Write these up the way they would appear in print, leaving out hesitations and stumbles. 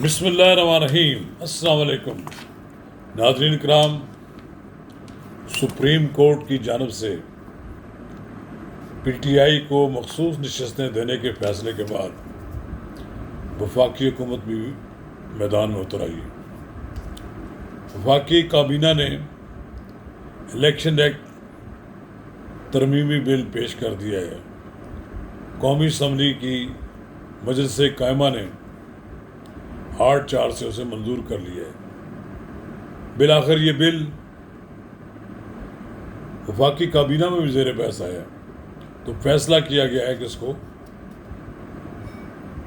بسم اللہ الرحمن الرحیم۔ السلام علیکم ناظرین کرام، سپریم کورٹ کی جانب سے پی ٹی آئی کو مخصوص نشستیں دینے کے فیصلے کے بعد وفاقی حکومت بھی میدان میں اتر آئی ہے۔ وفاقی کابینہ نے الیکشن ایکٹ ترمیمی بل پیش کر دیا ہے۔ قومی اسمبلی کی مجلس قائمہ نے 8-4 سے اسے منظور کر لیا ہے۔ بالآخر یہ بل وفاقی کابینہ میں بھی زیر بحث آیا تو فیصلہ کیا گیا ہے کہ اس کو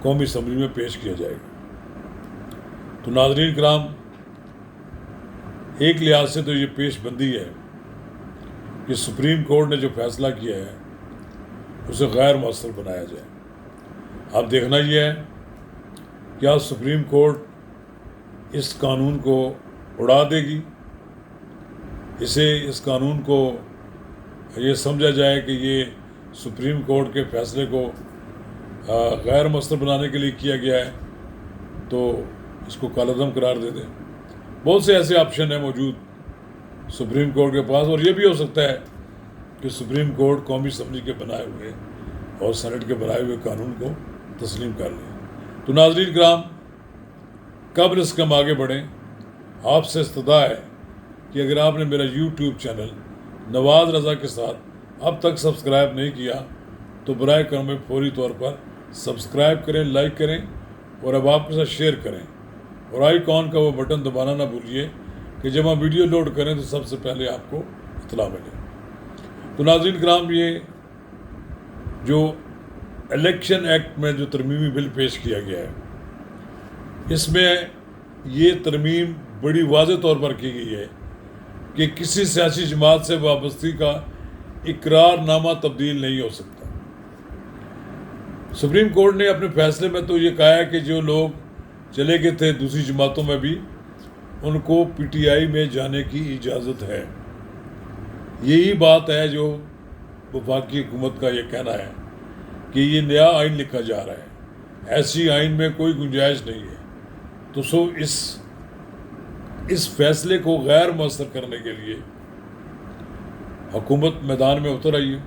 قومی اسمبلی میں پیش کیا جائے گا۔ تو ناظرین کرام، ایک لحاظ سے تو یہ پیش بندی ہے کہ سپریم کورٹ نے جو فیصلہ کیا ہے اسے غیر مؤثر بنایا جائے۔ اب دیکھنا یہ ہے کیا سپریم کورٹ اس قانون کو اڑا دے گی، اس قانون کو یہ سمجھا جائے کہ یہ سپریم کورٹ کے فیصلے کو غیر مؤثر بنانے کے لیے کیا گیا ہے تو اس کو کالعدم قرار دے دیں۔ بہت سے ایسے آپشن ہیں موجود سپریم کورٹ کے پاس، اور یہ بھی ہو سکتا ہے کہ سپریم کورٹ قومی اسمبلی کے بنائے ہوئے اور سینٹ کے بنائے ہوئے قانون کو تسلیم کر لیں۔ تو ناظرین کرام، قبل اس کے ہم آگے بڑھیں، آپ سے استدعا ہے کہ اگر آپ نے میرا یوٹیوب چینل نواز رضا کے ساتھ اب تک سبسکرائب نہیں کیا تو برائے کرم فوری طور پر سبسکرائب کریں، لائک کریں اور اب آپ کے ساتھ شیئر کریں، اور آئیکن کا وہ بٹن دبانا نہ بھولیے کہ جب ہم ویڈیو لوڈ کریں تو سب سے پہلے آپ کو اطلاع ملے۔ تو ناظرین کرام، یہ جو الیکشن ایکٹ میں جو ترمیمی بل پیش کیا گیا ہے، اس میں یہ ترمیم بڑی واضح طور پر کی گئی ہے کہ کسی سیاسی جماعت سے وابستگی کا اقرار نامہ تبدیل نہیں ہو سکتا۔ سپریم کورٹ نے اپنے فیصلے میں تو یہ کہا ہے کہ جو لوگ چلے گئے تھے دوسری جماعتوں میں بھی ان کو پی ٹی آئی میں جانے کی اجازت ہے۔ یہی بات ہے جو وفاقی حکومت کا یہ کہنا ہے کہ یہ نیا آئین لکھا جا رہا ہے، ایسی آئین میں کوئی گنجائش نہیں ہے۔ تو اس فیصلے کو غیر مؤثر کرنے کے لیے حکومت میدان میں اتر آئی ہے۔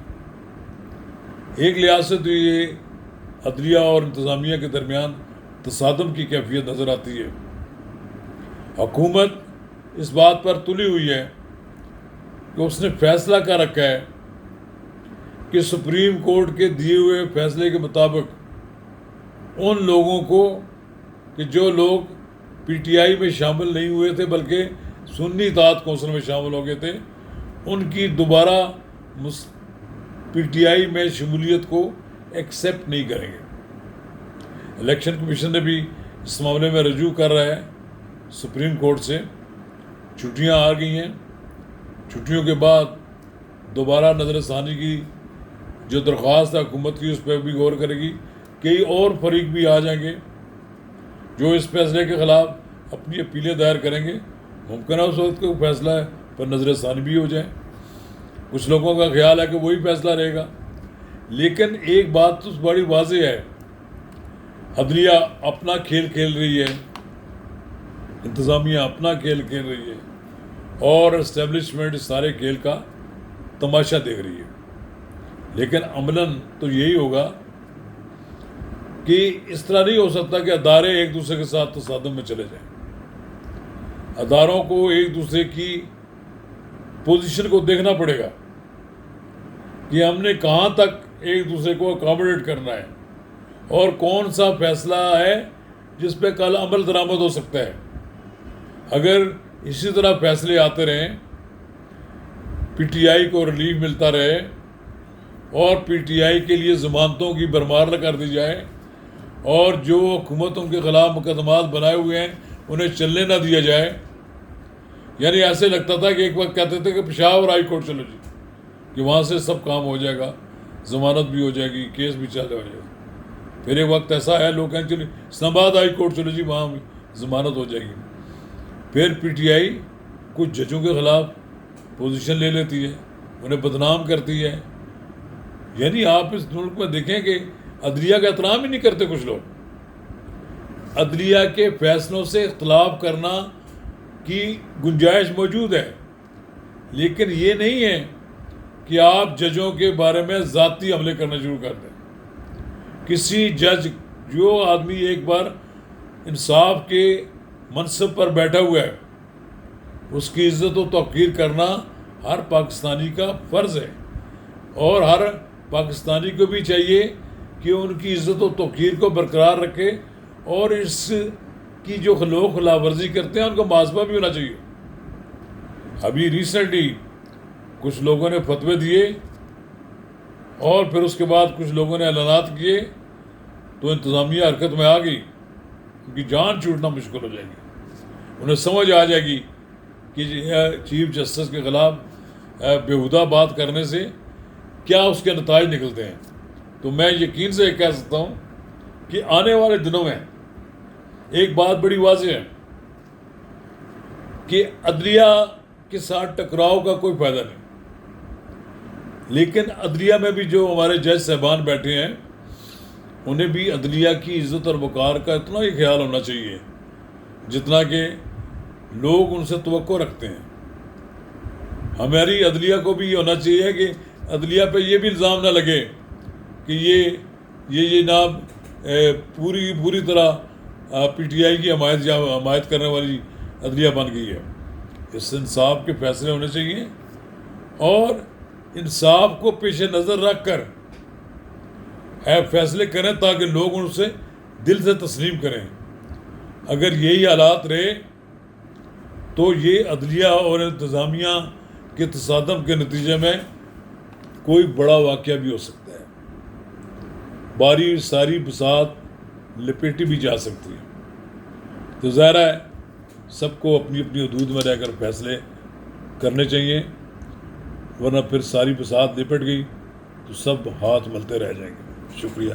ایک لحاظ سے تو یہ عدلیہ اور انتظامیہ کے درمیان تصادم کی کیفیت نظر آتی ہے۔ حکومت اس بات پر تلی ہوئی ہے کہ اس نے فیصلہ کر رکھا ہے کہ سپریم کورٹ کے دیے ہوئے فیصلے کے مطابق ان لوگوں کو کہ جو لوگ پی ٹی آئی میں شامل نہیں ہوئے تھے بلکہ سنی اطاعت کونسل میں شامل ہو گئے تھے، ان کی دوبارہ پی ٹی آئی میں شمولیت کو ایکسیپٹ نہیں کریں گے۔ الیکشن کمیشن نے بھی اس معاملے میں رجوع کر رہا ہے سپریم کورٹ سے۔ چھٹیاں آ گئی ہیں، چھٹیوں کے بعد دوبارہ نظر ثانی کی جو درخواست ہے حکومت کی اس پہ بھی غور کرے گی۔ کئی اور فریق بھی آ جائیں گے جو اس فیصلے کے خلاف اپنی اپیلیں دائر کریں گے۔ ممکن ہے اس وقت کے فیصلہ پر نظر ثانی بھی ہو جائے۔ کچھ لوگوں کا خیال ہے کہ وہی فیصلہ رہے گا، لیکن ایک بات تو بڑی واضح ہے، عدلیہ اپنا کھیل کھیل رہی ہے، انتظامیہ اپنا کھیل کھیل رہی ہے اور اسٹیبلشمنٹ سارے کھیل کا تماشا دیکھ رہی ہے۔ لیکن عملاً تو یہی ہوگا کہ اس طرح نہیں ہو سکتا کہ ادارے ایک دوسرے کے ساتھ تصادم میں چلے جائیں۔ اداروں کو ایک دوسرے کی پوزیشن کو دیکھنا پڑے گا کہ ہم نے کہاں تک ایک دوسرے کو اکاموڈیٹ کرنا ہے اور کون سا فیصلہ ہے جس پہ کل عمل درآمد ہو سکتا ہے۔ اگر اسی طرح فیصلے آتے رہیں، پی ٹی آئی کو ریلیف ملتا رہے اور پی ٹی آئی کے لیے ضمانتوں کی بھرمار نہ کر دی جائے اور جو حکومتوں کے خلاف مقدمات بنائے ہوئے ہیں انہیں چلنے نہ دیا جائے، یعنی ایسے لگتا تھا کہ ایک وقت کہتے تھے کہ پشاور ہائی کورٹ چلو جی کہ وہاں سے سب کام ہو جائے گا، ضمانت بھی ہو جائے گی، کیس بھی چل جائے گا۔ پھر ایک وقت ایسا ہے لوگ کہیں چلو اسلام آباد ہائی کورٹ چلو جی وہاں بھی ضمانت ہو جائے گی۔ پھر پی ٹی آئی کچھ ججوں کے خلاف پوزیشن لے لیتی ہے، انہیں بدنام کرتی ہے۔ یعنی آپ اس ملک میں دیکھیں کہ عدلیہ کا احترام ہی نہیں کرتے کچھ لوگ۔ عدلیہ کے فیصلوں سے اختلاف کرنا کی گنجائش موجود ہے، لیکن یہ نہیں ہے کہ آپ ججوں کے بارے میں ذاتی حملے کرنا شروع کر دیں۔ کسی جج، جو آدمی ایک بار انصاف کے منصب پر بیٹھا ہوا ہے، اس کی عزت و توقیر کرنا ہر پاکستانی کا فرض ہے، اور ہر پاکستانی کو بھی چاہیے کہ ان کی عزت و توقیر کو برقرار رکھے، اور اس کی جو لوگ خلاف ورزی کرتے ہیں ان کو محاسبہ بھی ہونا چاہیے۔ ابھی ریسنٹلی کچھ لوگوں نے فتوے دیے، اور پھر اس کے بعد کچھ لوگوں نے اعلانات کیے، تو انتظامیہ حرکت میں آ گئی، ان کی جان چھوٹنا مشکل ہو جائے گی۔ انہیں سمجھ آ جائے گی کہ چیف جسٹس کے خلاف بیہودہ بات کرنے سے کیا اس کے نتائج نکلتے ہیں۔ تو میں یقین سے کہہ سکتا ہوں کہ آنے والے دنوں میں ایک بات بڑی واضح ہے کہ عدلیہ کے ساتھ ٹکراؤ کا کوئی فائدہ نہیں، لیکن عدلیہ میں بھی جو ہمارے جج صاحبان بیٹھے ہیں، انہیں بھی عدلیہ کی عزت اور وقار کا اتنا ہی خیال ہونا چاہیے جتنا کہ لوگ ان سے توقع رکھتے ہیں۔ ہماری عدلیہ کو بھی یہ ہونا چاہیے کہ عدلیہ پہ یہ بھی الزام نہ لگے کہ یہ جناب پوری طرح پی ٹی آئی کی حمایت کرنے والی عدلیہ بن گئی ہے۔ اس سے انصاف کے فیصلے ہونے چاہیے، اور انصاف کو پیش نظر رکھ کر فیصلے کریں تاکہ لوگ ان سے دل سے تسلیم کریں۔ اگر یہی حالات رہے تو یہ عدلیہ اور انتظامیہ کے تصادم کے نتیجے میں کوئی بڑا واقعہ بھی ہو سکتا ہے، باری ساری بساط لپیٹی بھی جا سکتی ہے۔ تو ظاہر ہے سب کو اپنی اپنی حدود میں رہ کر فیصلے کرنے چاہیے، ورنہ پھر ساری بساط لپٹ گئی تو سب ہاتھ ملتے رہ جائیں گے۔ شکریہ۔